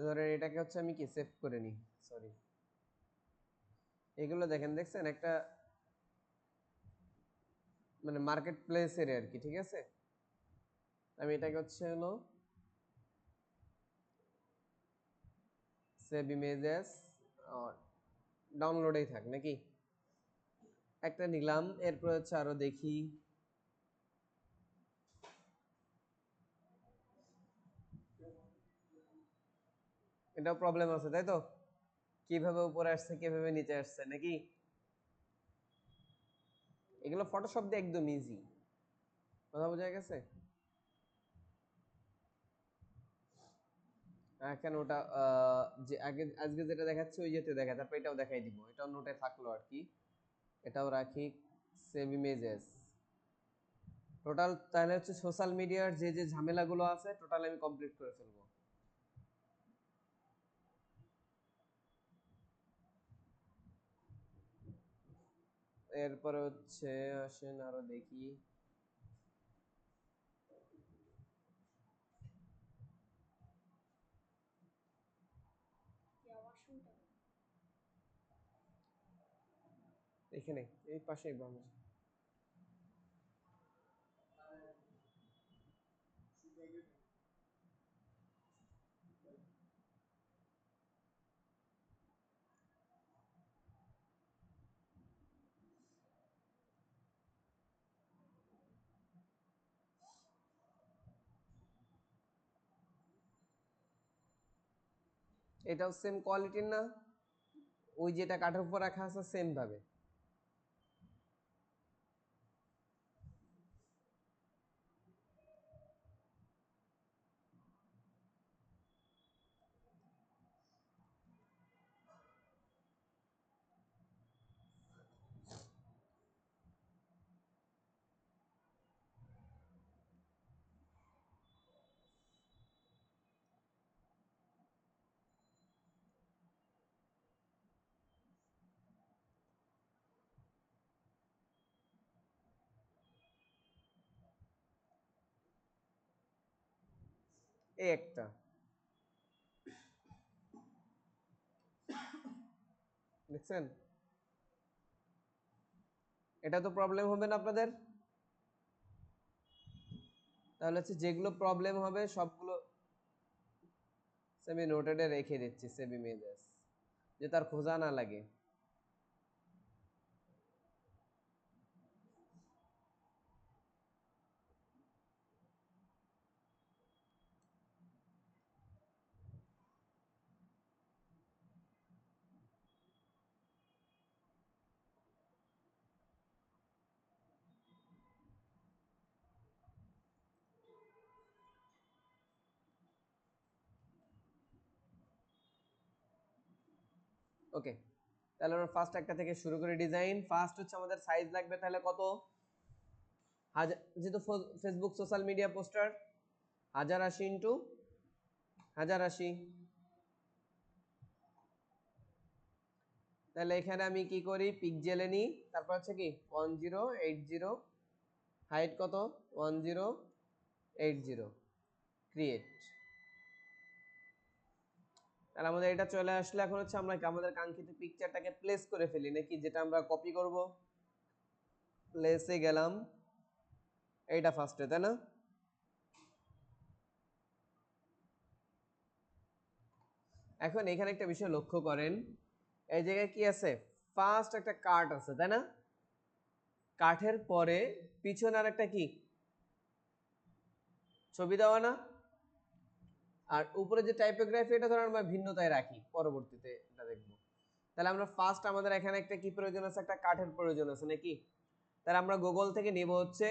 ধরেন এটাকে হচ্ছে আমি কি সেভ করে নিই, সরি এগুলো দেখছেন একটা মানে মার্কেট প্লেসের আর কি, ঠিক আছে। আমি এটাকে হচ্ছে হলো সেভ ইমেজেস ডাউনলোডেই থাক নাকি, একটা নিলাম। এরপর হচ্ছে আরো দেখি, এটাও প্রবলেম আছে তাই তো, কিভাবে উপরে আসছে কিভাবে নিচে আসছে নাকি। এগুলো ফটোশপ দিয়ে একদম ইজি, কথা বোঝা গেছে। এখন ওটা যে আগে আজকে যেটা দেখাচ্ছে ওই যেতে দেখা, তারপর এটাও দেখাই দিব, এটাও নোটে থাকলো আর কি, এটাও রাখি সেভ ইমেজেস। টোটাল তাহলে হচ্ছে সোশ্যাল মিডিয়ার যে যে ঝামেলাগুলো আছে টোটাল আমি কমপ্লিট করে ফেলবো। এরপরে হচ্ছে আসেন আরো দেখি, এখানে এই পাশেই বাম। এটাও সেম কোয়ালিটির না, ওই যেটা কাঠের উপর রাখা আছে সেম ভাবে। এই একটা দেখছেন, এটা তো প্রবলেম হবে না আপনাদের। তাহলে হচ্ছে যেগুলো প্রবলেম হবে সবগুলো আমি নোটেডে রেখে দিচ্ছি সেভ ইমেজেস, যে তার খোঁজা না লাগে। ওকে, তাহলে আমরা ফার্স্ট একটা থেকে শুরু করে ডিজাইন। ফার্স্ট হচ্ছে আমাদের সাইজ লাগবে তাহলে কত, যেহেতু Facebook social media poster 1080 into 1080। তাহলে এখানে আমি কি করি, পিক্সেলে নিই, তারপর হচ্ছে কি 1080, হাইট কত 1080, ক্রিয়েট। তাহলে আমাদের এটা চলে আসলে এখন হচ্ছে আমরা আমাদের কাঙ্ক্ষিত পিকচারটাকে প্লেস করে ফেলি নাকি, যেটা আমরা কপি করব। প্লেসে গেলাম, এইটা ফার্স্টে তাই না। এখন এখানে একটা বিষয় লক্ষ্য করেন, এই জায়গায় কি আছে, ফার্স্ট একটা কার্ট আছে তাই না, কাঠের পরে পিছনে আর একটা কি ছবি দেওয়া না, আর উপরে যে টাইপোগ্রাফি এটা ধরো আমরা ভিন্নতায় রাখি, পরবর্তীতে এটা দেখবো। তাহলে আমরা ফার্স্ট আমাদের এখানে একটা কি প্রয়োজন আছে, একটা কাঠের প্রয়োজন আছে নাকি। তাহলে আমরা গুগল থেকে নিব হচ্ছে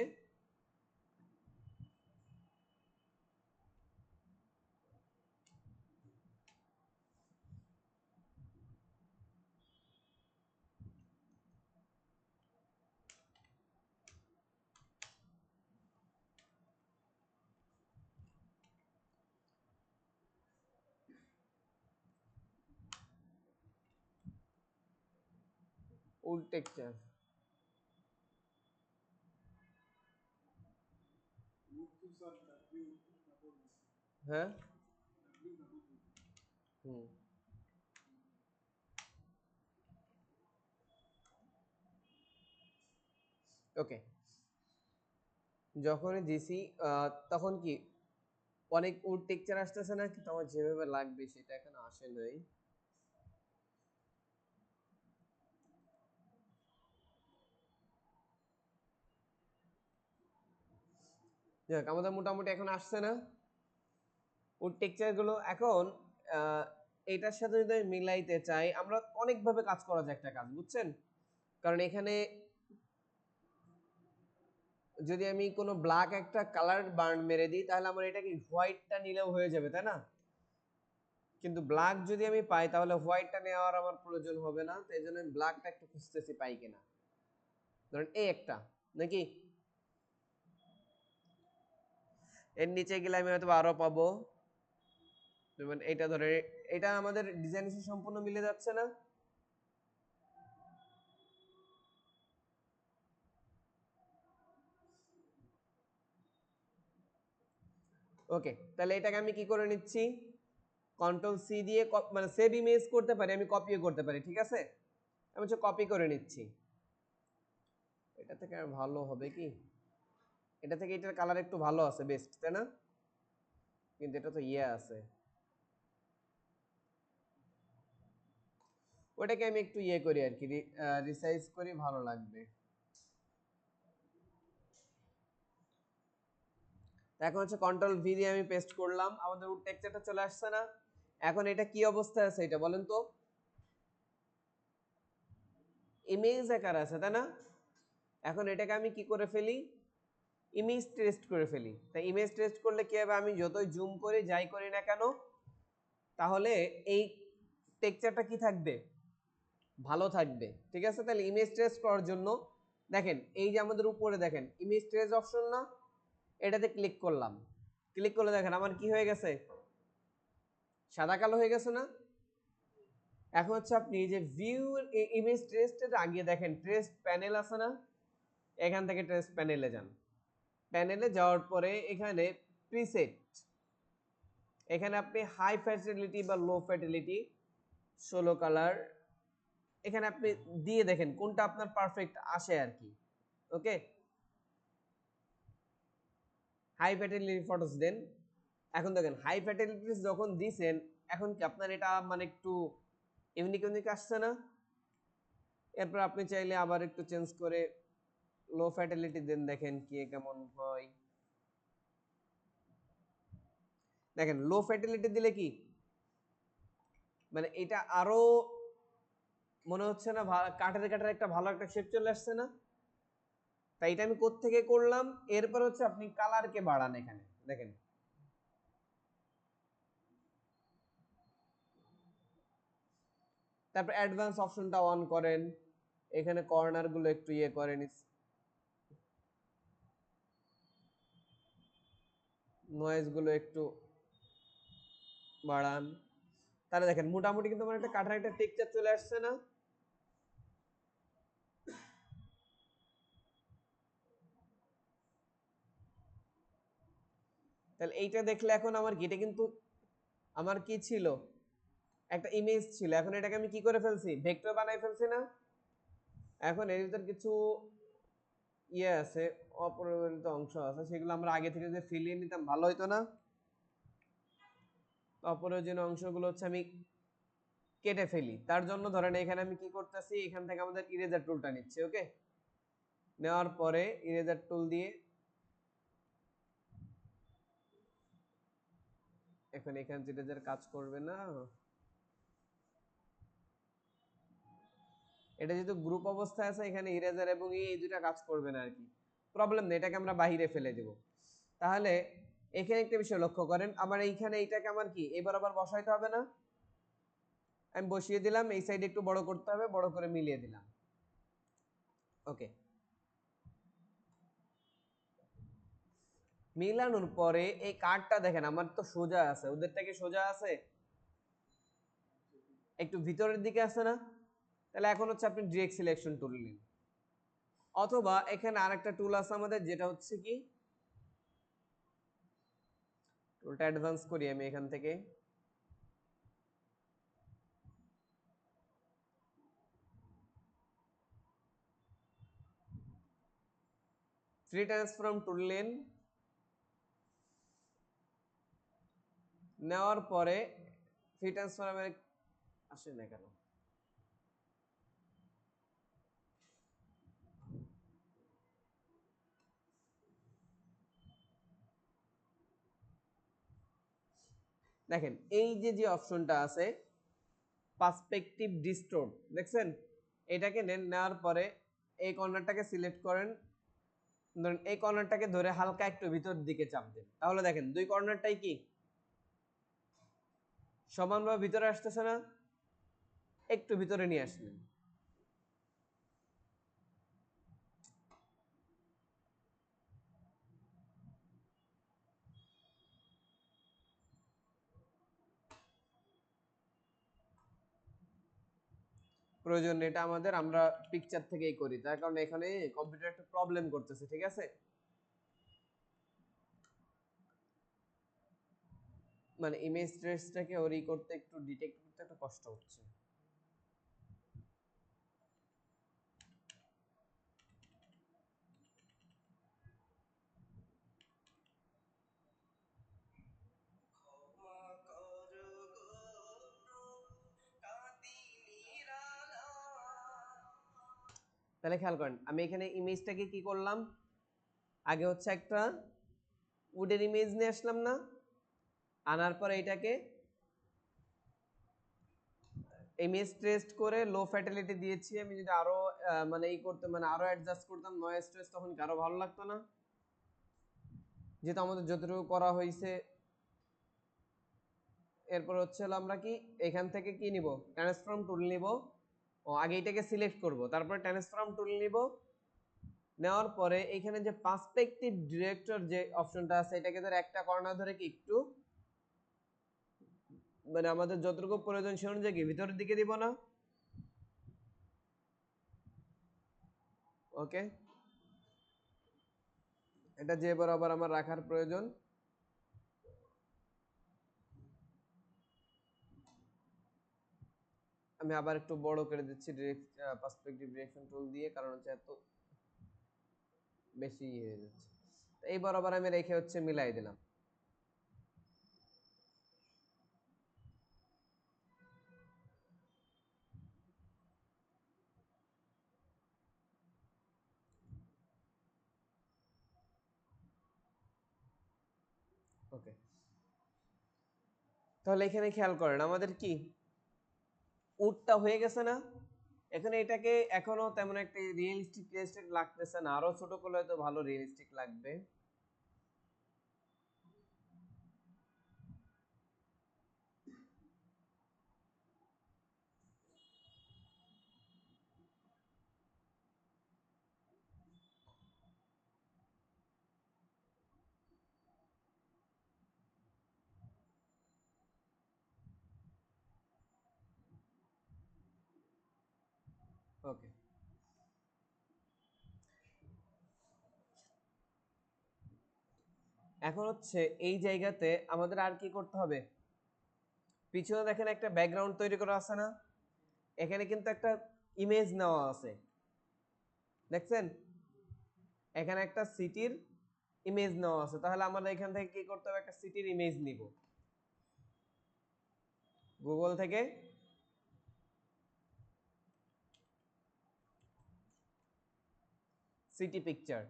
উড টেক্সচার। হ্যাঁ হুম, ওকে। যখনই দিছি তখন কি অনেক উড টেক্সচার আসতেছে না, কিন্তু আমার যেভাবে লাগবে সেটা এখন আসে নাই। যাক, আমাদের মোটামুটি এখন আসছে না উড টেক্সচার গুলো। এখন আহ, এটার সাথে যদি আমি মিলাইতে চাই, আমরা অনেকভাবে কাজ করা যায় একটা কাজ, বুঝছেন? কারণ এখানে যদি আমি কোনো ব্ল্যাক একটা কালার বার্ন মেরে দিই, তাহলে আমার এটা কি হোয়াইটটা নিলেও হয়ে যাবে, তাই না? কিন্তু ব্ল্যাক যদি আমি পাই, তাহলে হোয়াইটটা নেওয়ার আমার প্রয়োজন হবে না। তো এই জন্য আমি ব্ল্যাকটা একটু খুঁজতেছি পাই কিনা। ধরেন এই একটা, নাকি এর নিচে গেলে আমি হয়তো আরো পাবো। যেমন এটা ধরে, এটা আমাদের ডিজাইন এসে সম্পূর্ণ মিলে যাচ্ছে না? ওকে, তাহলে এটাকে আমি কি করে নিচ্ছি, কন্ট্রোল সি দিয়ে মানে সেভ ইমেজ করতে পারি, আমি কপিও করতে পারি, ঠিক আছে? আমি হচ্ছে কপি করে নিচ্ছি। এটা থেকে আর ভালো হবে কি, এটা থেকে এটার কালার একটু ভালো আছে, বেস্ট, তাই না? কিন্তু এটা তো ইয়ে আছে, ওটাকে আমি একটু ইয়ে করি আর কি, রিসাইজ করি, ভালো লাগবে। এখন হচ্ছে কন্ট্রোল ভি দিয়ে আমি পেস্ট করলাম, আমাদের উড টেক্সচারটা চলে আসছে না? এখন এটা কি অবস্থায় আছে এটা বলেন তো? ইমেজ আকার আছে, তাই না? এখন এটাকে আমি কি করে ফেলি, ইমেজ টেস্ট করে ফেলি। তাই ইমেজ টেস্ট করলে কি হবে, আমি যতই জুম করি যাই করি না কেন, তাহলে এই টেক্সচারটা কি থাকবে, ভালো থাকবে, ঠিক আছে? তাহলে ইমেজ টেস্ট করার জন্য দেখেন, এই যে আমাদের উপরে দেখেন ইমেজ ট্রেস অপশন না, এটাতে ক্লিক করলাম, ক্লিক করলে দেখেন আমার কি হয়ে গেছে, সাদা কালো হয়ে গেছে না? এখন হচ্ছে আপনি যে ভিউ ইমেজ ট্রেসের আগে দেখেন ট্রেস প্যানেল আছে না, এখান থেকে ট্রেস প্যানেলে যান। প্যানেলে যাওয়ার পরে এখানে প্রিসেট, এখানে আপনি হাই ফ্যাটালিটি বা লো ফ্যাটালিটি, 16 কালার, এখানে আপনি দিয়ে দেখেন কোনটা আপনার পারফেক্ট আসে আর কি। ওকে, হাই ফ্যাটালিটি ফটোস দেন। এখন দেখেন হাই ফ্যাটালিটিস যখন দিছেন, এখন কি আপনার এটা মানে একটু ইউনিক ইউনিক আসছে না? এরপর আপনি চাইলে আবার একটু চেঞ্জ করে লো ফ্যাটালিটি দেন, দেখেন কি কেমন হয়। দেখেন লো ফ্যাটালিটি দিলে কি মানে এটা আরো মনে হচ্ছে না কাটারে কাটারে একটা ভালো একটা শেপ চলে আসছে না? তাই এটা আমি কোত্থেকে করলাম, এরপর হচ্ছে আপনি কালারকে বাড়ান এখানে দেখেন, তারপর অ্যাডভান্স অপশনটা অন করেন, এখানে কর্নার গুলো একটু ইয়ে করেন, নয়েজ গুলো একটু বাড়ান, তাহলে দেখেন মোটামুটি কিন্তু আমার একটা কাটার একটা টেক্সচার চলে আসছে না? তাহলে এইটা দেখলে এখন আমার কি, এটা কিন্তু আমার কি ছিল, একটা ইমেজ ছিল, এখন এটাকে আমি কি করে ফেলছি, ভেক্টর বানাই ফেলছি না? এখন এর ভিতর কিছু ইয়ে আছে, অপরিবর্তিত অংশ আছে, সেগুলো আমরা আগে থেকে যদি ফিলিয়ে নিতাম ভালো হইতো না? অপ্রয়োজনীয় অংশগুলো হচ্ছে আমি কেটে ফেলি, তার জন্য ধরেন এখানে আমি কি করতেছি, এখান থেকে আমাদের ইরেজার টুলটা নিচ্ছি। ওকে, নেওয়ার পরে ইরেজার টুল দিয়ে এখন এখানে ইরেজার কাজ করবে না, এটা যেহেতু গ্রুপ অবস্থায় আছে, এখানে ইরেজার এবং এই দুটা কাজ করবে না আর কি, প্রবলেম নেই, এটাকে আমরা বাহিরে ফেলে দেব। তাহলে এখানে একটা বিষয় লক্ষ্য করেন, আমার এইখানে এইটাকে আমার কি এবার আবার বসাইতে হবে না? আমি বসিয়ে দিলাম, এই সাইডে একটু বড় করতে হবে, বড় করে মিলিয়ে দিলাম। ওকে, মিলানোর পরে এই কার্ডটা দেখেন আমার তো সোজা আছে, ওদেরটা কি সোজা আছে? একটু ভিতরের দিকে আছে না? তাহলে এখন হচ্ছে আপনি ডিরেক্ট সিলেকশন টুল নিন, অথবা এখানে আরেকটা টুল আছে আমাদের, যেটা হচ্ছে কি টুলটা অ্যাডভান্স করি আমি এখান থেকে, ফ্রি ট্রান্সফর্ম টুল নেন, নেওয়ার পরে ফ্রি ট্রান্সফর্মের আসে না কেন, দেখেন এই যে অপশনটা আছে পার্সপেক্টিভ ডিস্টোর্ট, দেখছেন এটাকে নেন, নেওয়ার পরে এই কর্নারটাকে সিলেক্ট করেন, ধরেন এই কর্নারটাকে ধরে হালকা একটু ভিতর দিকে চাপ দেন, তাহলে দেখেন দুই কর্নারটাই কি সমানভাবে ভিতরে আসতেছে না, একটু ভিতরে নিয়ে আসলেন। প্রয়োজন নেই, এটা আমাদের আমরা পিকচার থেকেই করি, তার কারণে এখানে কম্পিউটার একটা প্রবলেম করতেছে, ঠিক আছে, মানে ইমেজ ট্রেসটাকে ওরি করতে একটু ডিটেক্ট করতে একটু কষ্ট হচ্ছে। তাহলে খেয়াল করেন আমি এখানে ইমেজটাকে কি করলাম, আগে হচ্ছে একটা উডের ইমেজ নিয়ে আসলাম না, আনার পর এইটাকে ইমেজ ট্রেসড করে লো ফ্যাটালিটি দিয়েছি, আমি যদি আরো মানে এই করতে মানে আরো অ্যাডজাস্ট করতাম নয়েজ ট্রেস, তখন কারো ভালো লাগতো না, যেহেতু আমাদের যতটুকু করা হয়েছে। এরপর হচ্ছে হলো আমরা কি এখান থেকে কি নিব, ট্রান্সফর্ম টুল নিব, ও আগে এটাকে সিলেক্ট করব, তারপরে ট্রান্সফর্ম টুল নিব, নেওয়ার পরে এখানে যে পার্সপেক্টিভ ডিরেক্টর যে অপশনটা আছে এটাকে ধরে একটা কর্নার ধরে কি একটু মানে আমাদের যতটুকু প্রয়োজন সে অনুযায়ী কি ভিতরের দিকে দিব না, ওকে, এটা যে বরাবর আমার রাখার প্রয়োজন। আমি আবার একটু বড় করে দিচ্ছি ডিরেক্ট পার্সপেক্টিভ ডিরেকশন টুল দিয়ে, কারণ হচ্ছে এত বেশি হয়ে যাচ্ছে, এই বরাবর আমি রেখে হচ্ছে মিলাই দিলাম। ওকে, তাহলে এখানে খেয়াল করেন আমাদের কি উডটা হয়ে গেছে না, এখানে এটাকে এখনো তেমন একটা রিয়েলিস্টিক লাগতেছে না, আরো ছোট করলে হয়তো ভালো রিয়েলিস্টিক লাগবে। ওকে, এখন হচ্ছে এই জায়গাতে আমাদের আর কি করতে হবে, পিছনে দেখেন একটা ব্যাকগ্রাউন্ড তৈরি করা আছে না, এখানে কিন্তু একটা ইমেজ নেওয়া আছে, দেখছেন এখানে একটা সিটির ইমেজ নেওয়া আছে, তাহলে আমাদের এখান থেকে কি করতে হবে, একটা সিটির ইমেজ নিব গুগল থেকে, সিটি পিকচার,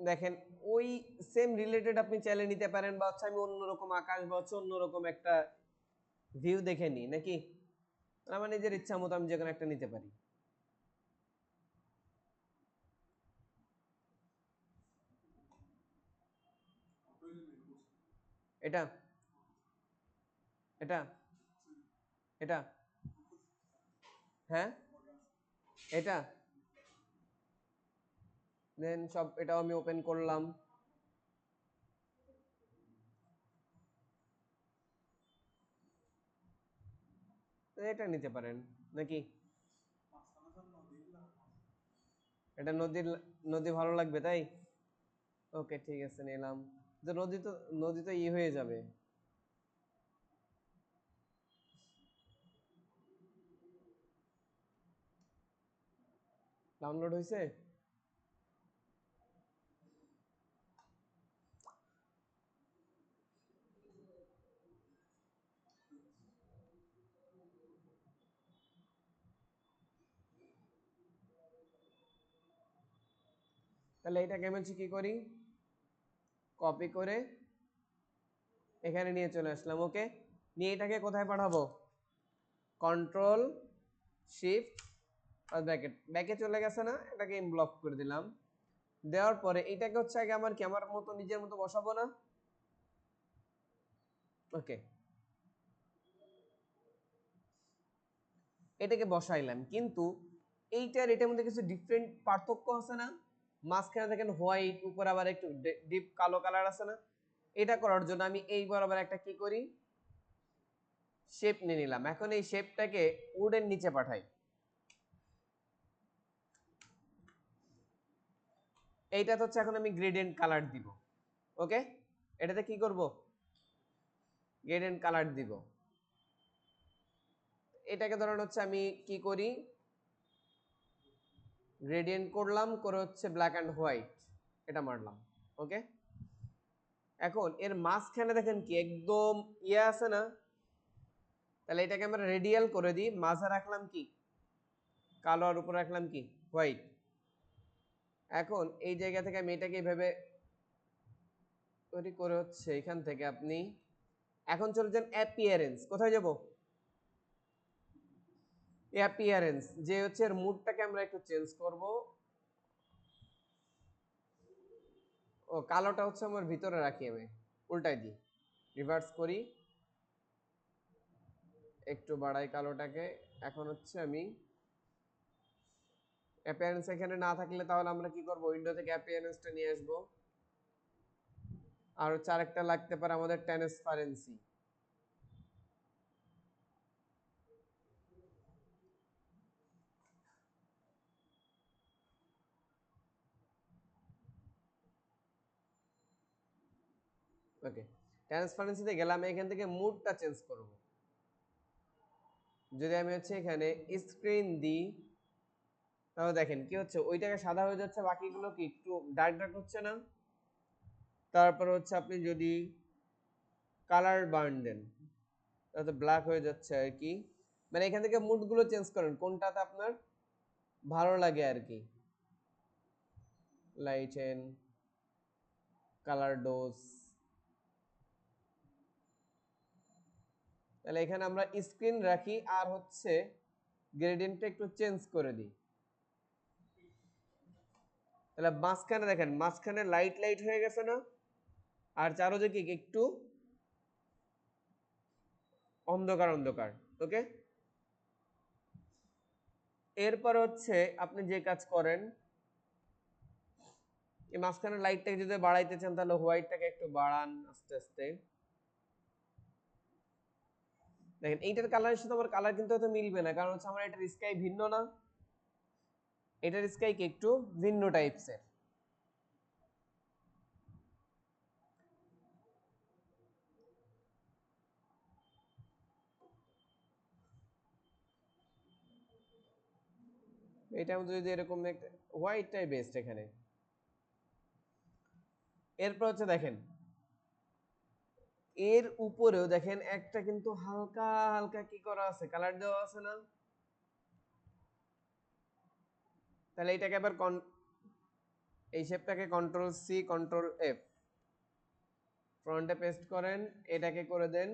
দেখেন ওই সেম রিলেটেড আপনি চাইলে নিতে পারেন, বা হচ্ছে আমি অন্যরকম আকাশ বা হচ্ছে অন্যরকম একটা ভিউ দেখে নিই নাকি, আমার নিজের ইচ্ছা মতো আমি যে কোনো একটা নিতে পারি। এটা এটা এটা হ্যাঁ, এটা দেন সব এটাও আমি ওপেন করলাম, এটা নিতে পারেন নাকি, এটা নদী ভালো লাগবে তাই, ওকে ঠিক আছে নিলাম। যে নদী তো হয়ে যাবে। ডাউনলোড হয়েছে? তাহলে এটাকে আমি কি করি, কপি করে এখানে নিয়ে চলে আসলাম। ওকে, নিয়ে এটাকে কোথায় পাঠাবো, কন্ট্রোল শিফট আর ব্র্যাকেট, ব্যাকে চলে গেছে না, এটাকে ব্লক করে দিলাম। দেওয়ার পরে এটাকে হচ্ছে আগে আমার কি আমার মতো নিজের মতো বসাবো না। ওকে, এটাকে বসাইলাম, কিন্তু এইটার এটার মধ্যে কিছু ডিফারেন্ট পার্থক্য আছে না। মাঝখানে দেখেন হোয়াইট, উপরে আবার একটু ডিপ কালো কালার আছে না। এটা করার জন্য আমি এই বরাবর একটা কি করি, শেপ নিয়ে নিলাম। এখন এই শেপটাকে উডের নিচে পাঠাই। এইটা হচ্ছে এখন আমি গ্রেডিয়েন্ট কালার দিব। ওকে, এটাতে কি করব, গ্রেডিয়েন্ট কালার দিব। এটাকে ধরেন হচ্ছে আমি কি করি, গ্রেডিয়েন্ট করলাম, করে হচ্ছে ব্ল্যাক অ্যান্ড হোয়াইট, এটা মারলাম। ওকে, এখন এর মাঝখানে দেখেন কি একদম আছে না, তাহলে এটাকে আমরা রেডিয়াল করে দিই। মাঝে রাখলাম কি কালো, আর উপরে রাখলাম কি হোয়াইট। এখন এই জায়গা থেকে আমি এটাকে এইভাবে তৈরি করে হচ্ছে এখান থেকে আপনি এখন চলে যান অ্যাপিয়ারেন্স। কোথায় যাব, অ্যাপিয়ারেন্স, যে হচ্ছে এর মুডটাকে আমরা একটু চেঞ্জ করব। ও কালোটা হচ্ছে আমার ভিতরে রাখি, আমি উল্টাই দিই, রিভার্স করি, একটু বাড়াই কালোটাকে। এখন হচ্ছে আমি অ্যাপিয়ারেন্স এখানে না থাকলে তাহলে আমরা কি করব, উইন্ডো থেকে অ্যাপিয়ারেন্সটা নিয়ে আসবো। আর হচ্ছে আরেকটা লাগতে পারে আমাদের ট্রান্সপারেন্সি। ওকে, ট্রান্সপারেন্সিতে গেলাম, এখান থেকে মুডটা চেঞ্জ করব। যদি আমি হচ্ছে এখানে স্ক্রিন দিই, তাহলে দেখেন কি হচ্ছে, ওইটাকে সাদা হয়ে যাচ্ছে, বাকিগুলো কি একটু ডার্ক ডার্ক হচ্ছে না। তারপর হচ্ছে আপনি যদি কালার বার্ন দেন, তাহলে ব্ল্যাক হয়ে যাচ্ছে আর কি। মানে এখান থেকে মুডগুলো চেঞ্জ করেন, কোনটাতে আপনার ভালো লাগে আর কি। লাইটেন, কালার ডোজ, তাহলে এখানে আমরা স্ক্রিন রাখি, আর হচ্ছে গ্রেডিয়েন্টটা একটু চেঞ্জ করে দিই। তাহলে মাঝখানে দেখেন, মাঝখানে লাইট লাইট হয়ে গেছে না, আর চারোদিকে একটু অন্ধকার অন্ধকার। ওকে, এরপর হচ্ছে আপনি যে কাজ করেন, এই মাঝখানে লাইটটাকে যদি বাড়াইতে চান তাহলে হোয়াইটটাকে একটু বাড়ান আস্তে আস্তে। দেখেন এইটার কালারের সাথে আমার কালার কিন্তু হয়তো মিলবে না, কারণ হচ্ছে আমার এটার স্কাই ভিন্ন না, এটার স্কাই কি একটু ভিন্ন টাইপসের। এটা যদি এরকম একটা হোয়াইটটাই বেস্ট এখানে। এরপর হচ্ছে দেখেন এর উপরেও দেখেন একটা কিন্তু হালকা হালকা কি করা আছে, কালার দেওয়া আছে না। তাহলে এটাকে আবার এই শেপটাকে কন্ট্রোল সি কন্ট্রোল এফ ফ্রন্টে পেস্ট করেন, এটাকে করে দেন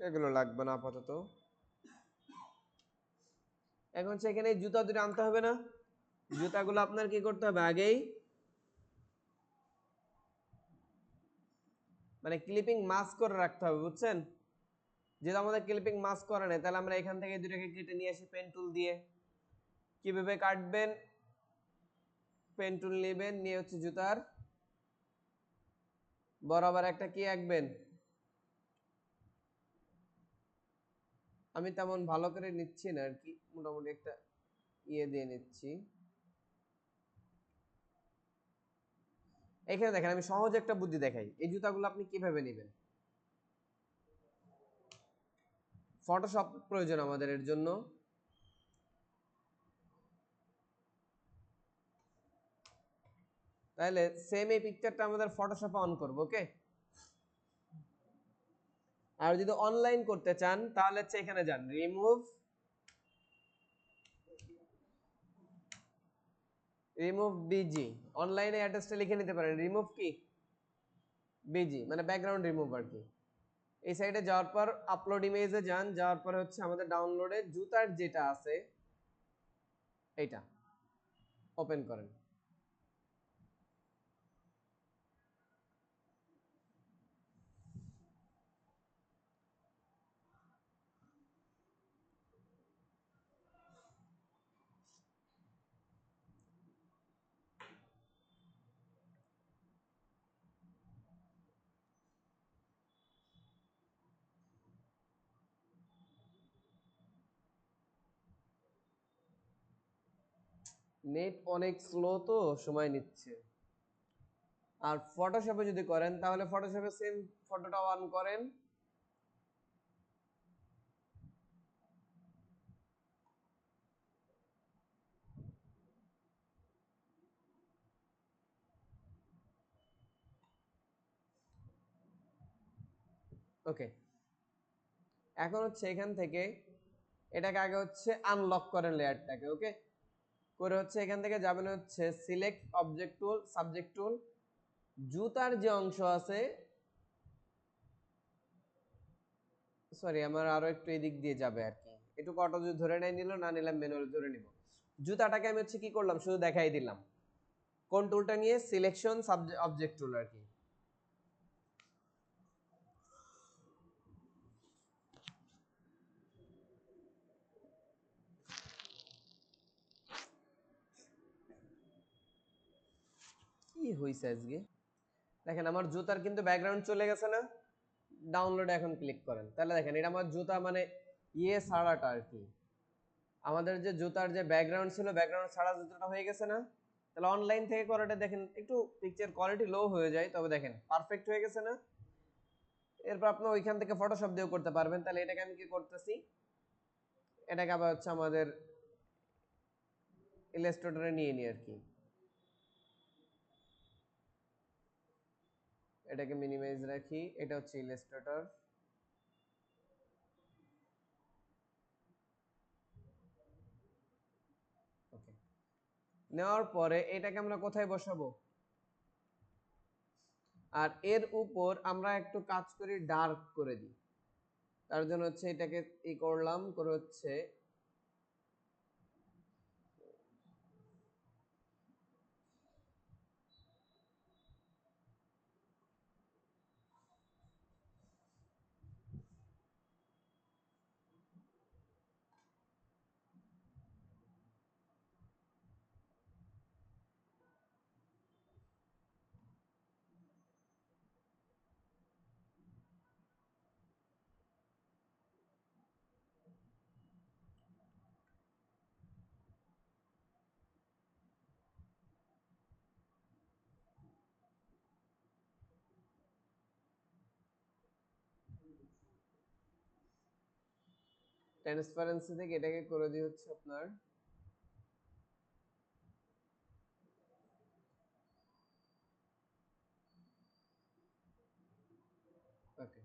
এগুলো লাগবে না আপাতত। এখন সেখানে জুতা দুটো আনতে হবে না, জুতাগুলো আপনার কি করতে হবে আগেই, মানে ক্লিপিং মাস্ক করে রাখতে হবে, বুঝছেন। যেহেতু আমাদের ক্লিপিং মাস্ক করা নেই, তাহলে আমরা এখান থেকে দুটোকে কেটে নিয়ে আসি পেন টুল দিয়ে। কিভাবে কাটবেন, পেন টুল নেবেন, নিয়ে হচ্ছে জুতার বরাবর একটা কি আঁকবেন, আমি তেমন ভালো করে নিচ্ছি না আর কি, মোটামুটি একটা ইয়ে দিয়ে নিচ্ছি। এখানে দেখেন আমি সহজ একটা বুদ্ধি দেখাই, এই জুতাগুলো আপনি কিভাবে নেবেন। ফটোশপ প্রয়োজন আমাদের এর জন্য। তাহলে সেম এই পিকচারটা আমাদের ফটোশপে অন করব, ওকে। আর যদি অনলাইন করতে চান তাহলে হচ্ছে এখানে যান, রিমুভ বিজি। অনলাইনে অ্যাড্রেসটা লিখে নিতে পারেন, রিমুভ কি বিজি, মানে ব্যাকগ্রাউন্ড রিমুভ আর কি। এই সাইডে যাওয়ার পর আপলোড ইমেজে যান, যাওয়ার পরে হচ্ছে আমাদের ডাউনলোডে জুতার যেটা আছে এইটা ওপেন করেন। নেট অনেক স্লো তো সময় নিচ্ছে। আর ফটোশপে যদি করেন তাহলে ফটোশপে সেম ফটোটা অন করেন, ওকে। এখন হচ্ছে এখান থেকে এটাকে আগে হচ্ছে আনলক করেন লেয়ারটাকে, ওকে। করে হচ্ছে এখান থেকে যাবেন হচ্ছে সিলেক্ট অবজেক্ট টুল, সাবজেক্ট টুল, জুতার যে অংশ আছে, সরি আমার আরো একটু এদিক দিয়ে যাবে আর কি, একটু অটো যদি ধরে নাই নিল, না নিলাম ম্যানুয়ালি ধরে নিব। জুতাটাকে আমি হচ্ছে কি করলাম, শুধু দেখাই দিলাম। কোন টুলটা নিয়ে, সিলেকশন সাবজেক্ট অবজেক্ট টুল আর কি। কি হইছে আজকে, দেখেন আমার জুতার কিন্তু ব্যাকগ্রাউন্ড চলে গেছে না। ডাউনলোডে এখন ক্লিক করেন, তাহলে দেখেন এটা আমার জুতা মানে ইয়ে ছাড়াটা আর কি, আমাদের যে জুতার যে ব্যাকগ্রাউন্ড ছিল ব্যাকগ্রাউন্ড ছাড়া জুতাটা হয়ে গেছে না। তাহলে অনলাইন থেকে করাটা দেখেন একটু পিকচার কোয়ালিটি লো হয়ে যায়, তবে দেখেন পারফেক্ট হয়ে গেছে না। এরপর আপনি ওইখান থেকে ফটোশপ দিয়েও করতে পারবেন। তাহলে এটাকে আমি কি করতেছি, এটাকে আবার হচ্ছে আমাদের ইলাস্ট্রেটরে নিয়ে নিই আর কি। এটাকে মিনিমাইজ রাখি, এটা হচ্ছে ইলাস্ট্রেটর। ওকে, নেওয়ার পরে এটাকে আমরা কোথায় বসাবো, আর এর উপর আমরা একটু কাজ করি, ডার্ক করে দিই। তার জন্য হচ্ছে এটাকে ই করলাম, করে হচ্ছে ট্রান্সপারেন্সি থেকে এটাকে করে দিই হচ্ছে আপনার ওকে।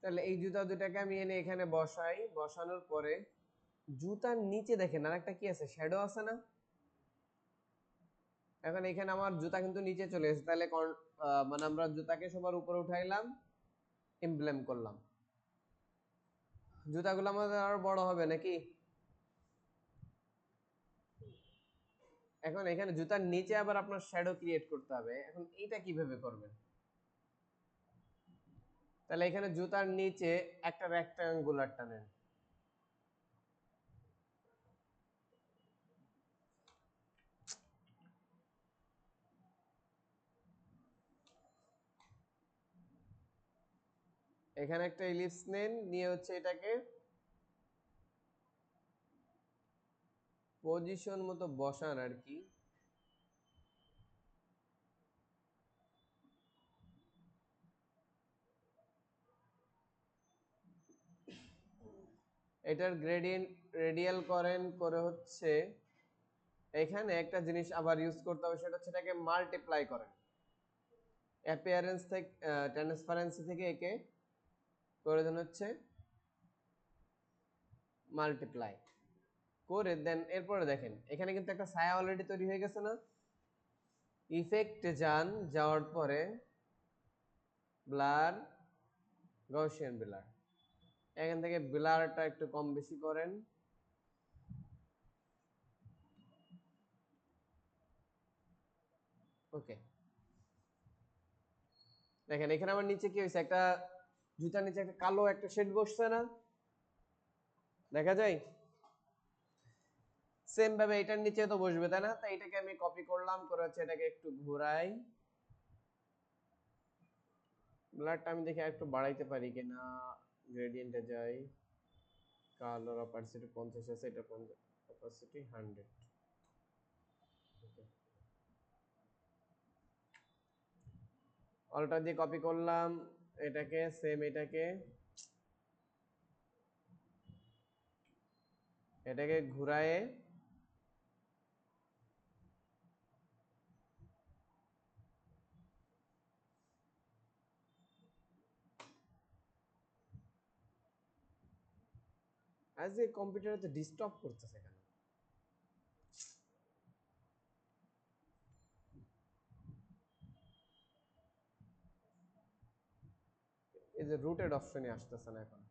তাহলে এই জুতা দুটাকে আমি এনে এখানে বসাই, বসানোর পরে জুতার নিচে দেখেন আরেকটা কি আছে, শ্যাডো আছে না? এখন এখানে আমার জুতা কিন্তু নিচে চলে এসেছে, তাহলে মানে আমরা জুতাকে সবার উপরে উঠাইলাম, এমব্লেম করলাম। জুতাগুলো আমাদের আরো বড় হবে নাকি? এখন এখানে জুতার নিচে আবার আপনার শ্যাডো ক্রিয়েট করতে হবে। এখন এইটা কিভাবে করবেন? তাহলে এখানে জুতার নিচে একটা রেক্টাঙ্গুলার টানেন। এখানে একটা ইলিপস নেন, নিয়ে হচ্ছে এটাকে পজিশন মতো বসান আর কি। এটার গ্রেডিয়েন্ট রেডিয়াল করেন, করে হচ্ছে এখানে একটা জিনিস আবার ইউজ করতে হবে, সেটা হচ্ছে এটাকে মাল্টিপ্লাই করেন। অ্যাপিয়ারেন্স থেকে ট্রান্সপারেন্সি থেকে একে করে দেন হচ্ছে মাল্টিপ্লাই করে দেন। এরপরে দেখেন এখানে কিন্তু একটা ছায়া অলরেডি তৈরি হয়ে গেছে না? ইফেক্টে যান, যাওয়ার পরে ব্লার, গaussian ব্লার, এখান থেকে ব্লারটা একটু কম বেশি করেন। ওকে, দেখেন এখানে আমার নিচে কি হয়েছে, একটা জুতার নিচে একটা কালো একটা শেড বসছে না, দেখা যায়? সেম ভাবে এটার নিচে তো বসবে তাই না? তাই এটাকে আমি কপি করলাম, করে হচ্ছে এটাকে একটু ঘোরাই, ব্লারটা আমি দেখি একটু বাড়াইতে পারি কিনা। গ্রেডিয়েন্টে যাই, কালার অপাসিটি 50 আছে, এটা অপাসিটি 100। অলটা দিয়ে কপি করলাম, এটাকে সেম এটাকে ঘুরায়ে আজকে কম্পিউটারে তো ডিস্টার্ব করতেছে কেন? এই যে রুটেড অপশনে আসতেছে না এখন।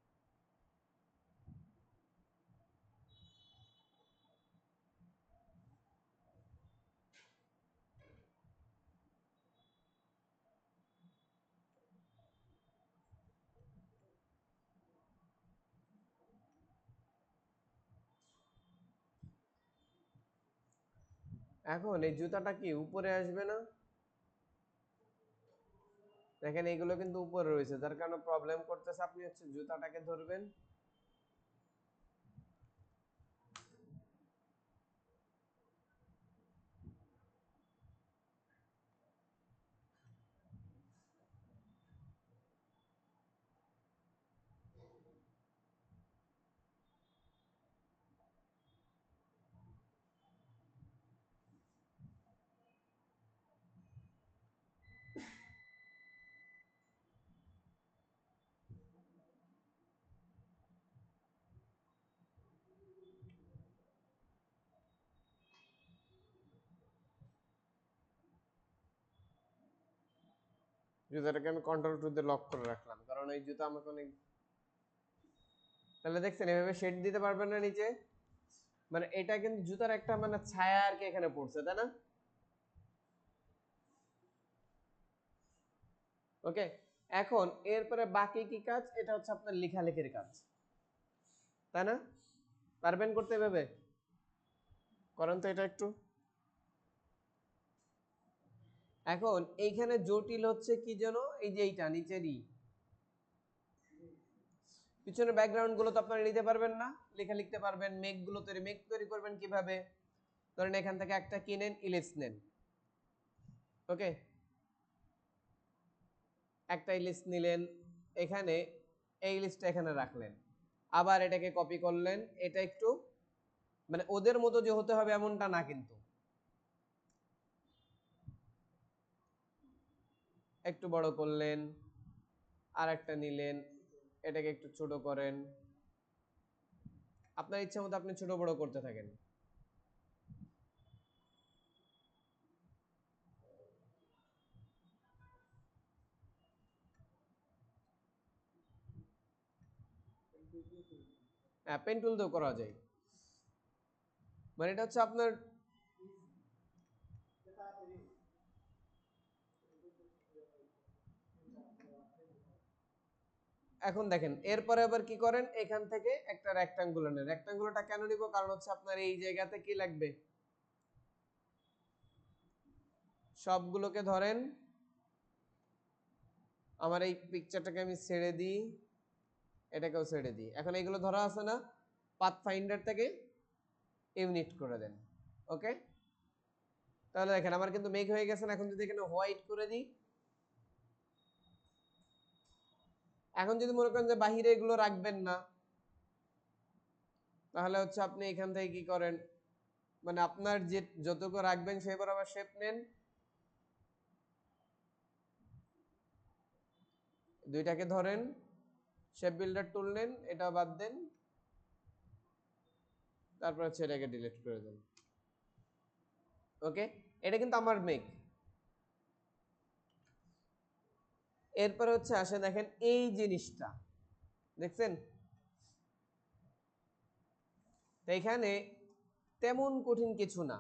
এখন এই জুতাটা কি উপরে আসবে না? দেখেন এইগুলো কিন্তু উপরে রয়েছে, যার কারণে প্রবলেম করতেছে। আপনি হচ্ছে জুতাটাকে ধরবেন, জুতাটাকে আমি কন্ট্রোল টু দিয়ে লক করে রাখলাম, কারণ এই জুতা আমাকে অনেক। তাহলে দেখছেন এভাবে শেড দিতে পারবেন না নিচে, মানে এটা কিন্তু জুতার একটা মানে ছায়া আর কি এখানে পড়ছে তাই না? ওকে, এখন এরপরে বাকি কি কাজ? এটা হচ্ছে আপনার লেখালেখির কাজ, তাই না? পারবেন করতে এভাবে? করেন তো এটা একটু। এখন এইখানে জটিল হচ্ছে কি যেন, এই যে এইটা নিচেরই পিছনের ব্যাকগ্রাউন্ড গুলো তো আপনারা নিতে পারবেন না, লেখা লিখতে পারবেন। মেঘ তৈরি করবেন কিভাবে? ধরেন এখান থেকে একটা কিনেন, ইলিপস নেন, ওকে, একটা ইলিপস নিলেন, এখানে এই ইলিপসটা এখানে রাখলেন, আবার এটাকে কপি করলেন। এটা একটু মানে ওদের মতো যে হতে হবে এমনটা না, কিন্তু একটু বড় করলেন, আর একটা নিলেন, এটাকে একটু ছোট করেন, আপনার ইচ্ছা মতো আপনি ছোট বড় করতে থাকেন। হ্যাঁ, পেন টুল দিয়েও করা যায়, মানে এটা হচ্ছে আপনার এখন দেখেন এরপরে আবার কি করেন, এখান থেকে একটা রেক্টাঙ্গুলার নেন। রেক্টাঙ্গুলারটা কেন নিব, কারণ হচ্ছে আপনার এই জায়গাতে কি লাগবে, সবগুলোকে ধরেন, আমার এই পিকচারটাকে আমি ছেড়ে দিই, এটাকেও ছেড়ে দিই। এখন এইগুলো ধরা আছে না, পাথ ফাইন্ডার থেকে ইউনিট করে দেন। ওকে, তাহলে দেখেন আমার কিন্তু মেঘ হয়ে গেছে না। এখন যদি এখানে হোয়াইট করে দিই, এখন যদি মনে করেন যে বাহিরে এগুলো রাখবেন না, তাহলে হচ্ছে আপনি এখান থেকে কি করেন, মানে আপনার যে যতটুকু রাখবেন সেই বরাবর শেপ নেন, দুইটাকে ধরেন, শেপ বিল্ডার টুল নেন, এটা বাদ দেন, তারপর হচ্ছে এটাকে ডিলিট করে দেন। ওকে, এটা কিন্তু আমার মেঘ। এরপর হচ্ছে আসে দেখেন এই জিনিসটা দেখছেন, তো এখানে তেমন কঠিন কিছু না,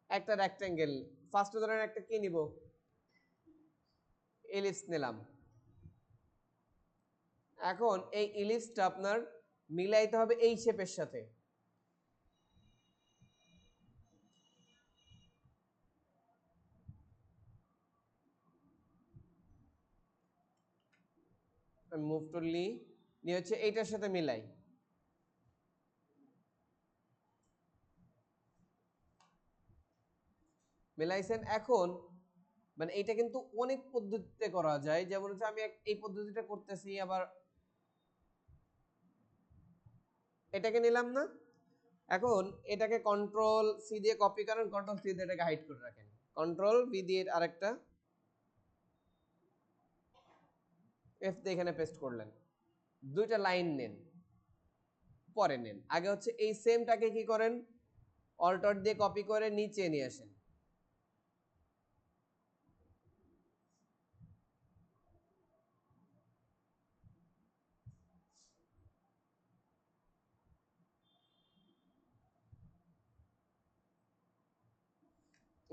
একটা রেক্টেঙ্গেল, ফার্স্টে ধরেন একটা কি নিব, এলিপস নিলাম। এখন এই ইলিপসটা আপনার মিলাইতে হবে এই শেপের সাথে। মুভ টুল নিয়ে হচ্ছে এইটার সাথে মিলাই, মিলাইছেন। এখন মানে এটা কিন্তু অনেক পদ্ধতিতে করা যায়, যেমন হচ্ছে আমি এই পদ্ধতিটা করতেছি, আবার এটাকে নিলাম না। এখন এটাকে কন্ট্রোল সি দিয়ে কপি করেন, কন্ট্রোল সি দিয়ে এটাকে হাইড করে রাখেন, কন্ট্রোল ভি দিয়ে আরেকটা এফ দিয়ে এখানে পেস্ট করলেন। দুইটা লাইন নেন, পরে নেন। আগে হচ্ছে এই সেমটাকে কি করেন, অল্টার দিয়ে কপি করে নিচে নিয়ে আসেন।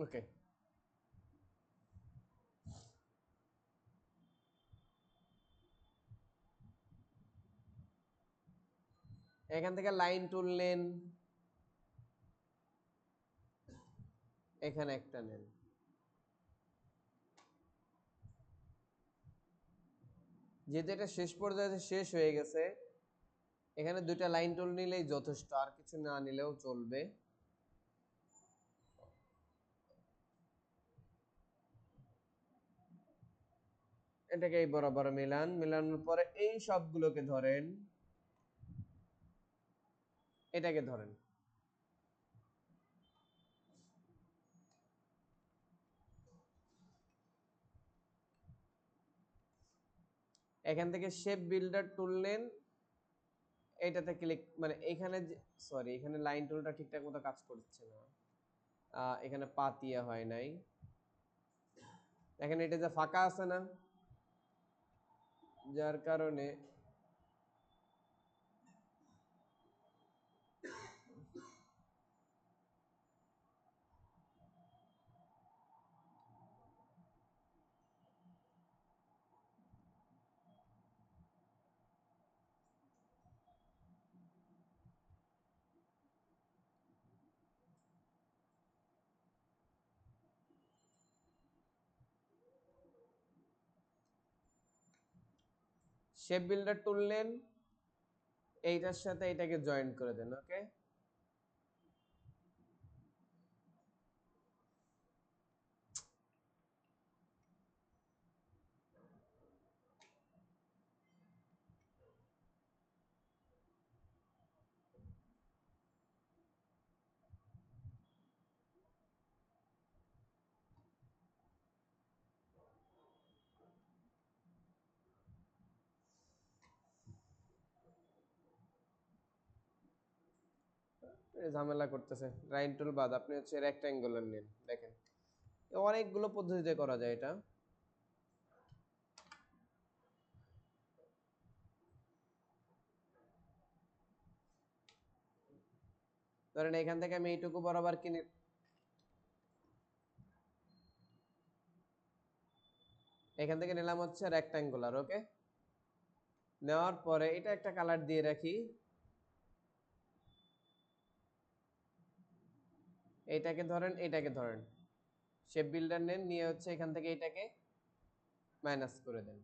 ওকে, এখান থেকে লাইন তুললেন, এখানে একটা নেন। যেহেতু এটা শেষ পর্যায়ে শেষ হয়ে গেছে, এখানে দুইটা লাইন টুল নিলেই যথেষ্ট, আর কিছু না নিলেও চলবে। এটাকে এই বরাবর মিলান, মিলানোর পরে এই সবগুলোকে ধরেন, এটাকে ধরেন, এখান থেকে শেপ বিল্ডার টুল নেন, এইটাতে ক্লিক, মানে এখানে সরি, এখানে লাইন টুলটা ঠিকঠাক মতো কাজ করছে না, এখানে পাতিয়া হয় নাই। এখানে এটা যে ফাঁকা আছে না, যার কারণে শেপ বিল্ডার টুল নেন, এইটার সাথে এটাকে জয়েন করে দেন। ওকে, ঝামেলা করতেছে। রাইন টুল বাদ, আপনি হচ্ছে রেক্ট্যাঙ্গুলার নেন। দেখেন অনেকগুলো পদ্ধতিতে করা যায় এটা। ধরেন এখান থেকে আমি এইটুকু বরাবর কিনে, এখান থেকে নিলাম হচ্ছে রেক্ট্যাঙ্গুলার। ওকে, নেওয়ার পরে এটা একটা কালার দিয়ে রাখি, এইটাকে ধরেন, এইটাকে ধরেন, শেপ বিল্ডার নেন, নিয়ে হচ্ছে এখান থেকে এইটাকে মাইনাস করে দেন।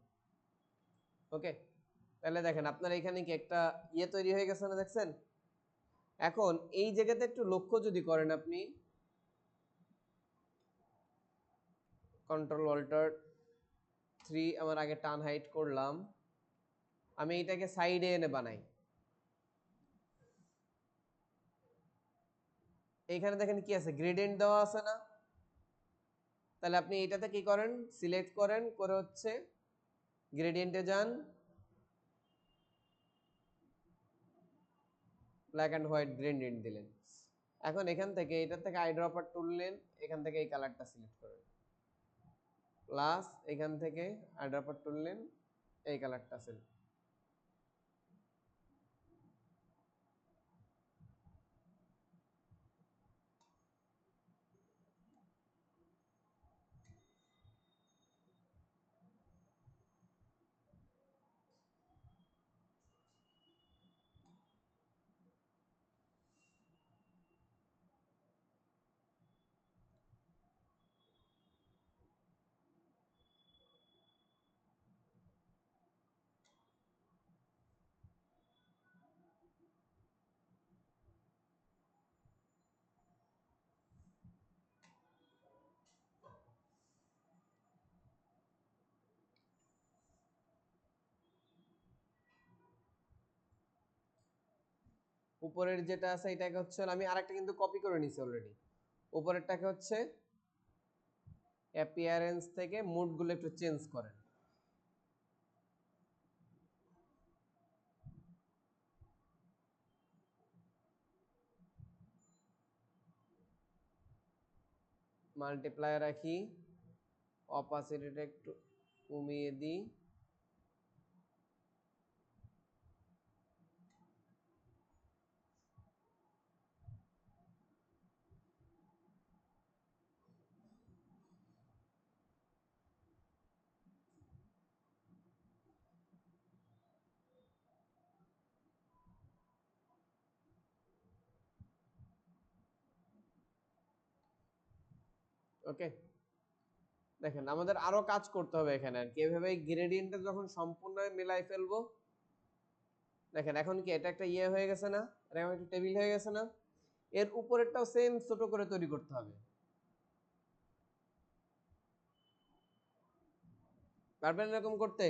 ওকে, তাহলে দেখেন আপনার এখানে কি একটা ইয়ে তৈরি হয়ে গেছে না, দেখছেন? এখন এই জায়গাতে একটু লক্ষ্য যদি করেন আপনি, কন্ট্রোল অল্টার 3 আমার আগে টার্ন হাইট করলাম, আমি এটাকে সাইডে এনে বানাই। এইখানে দেখেন কি আছে, গ্রেডিয়েন্ট দেওয়া আছে না? তাহলে আপনি এটাতে কি করেন, সিলেক্ট করেন, করে হচ্ছে গ্রেডিয়েন্টে যান, ব্ল্যাক অ্যান্ড হোয়াইট গ্রেডিয়েন্ট দিলেন। এখন এখান থেকে, এটার থেকে আইড্রপার তুললেন, এখান থেকে এই কালারটা সিলেক্ট করেন, প্লাস এখান থেকে আইড্রপার তুললেন, এই কালারটা সিলেক্ট। উপরের যেটা আছে এটাকে হচ্ছে, আমি আরেকটা কিন্তু কপি করে নিছি অলরেডি। উপরেরটাকে হচ্ছে অ্যাপিয়ারেন্স থেকে মুডগুলো একটু চেঞ্জ করেন। মাল্টিপ্লায়ার রাখি, অপাসিটিটা একটু কমিয়ে দিই, ওকে। দেখেন আমাদের আরো কাজ করতে হবে এখানে আর কি, এভাবে গ্রেডিয়েন্টটা যখন সম্পূর্ণ মিলাই ফেলবো, দেখেন এখন কি এটা একটা ইয়ে হয়ে গেছে না, এটা একটা টেবিল হয়ে গেছে না? এর উপরেরটাও সেম ছোট করে তৈরি করতে হবে। পারবেন এরকম করতে?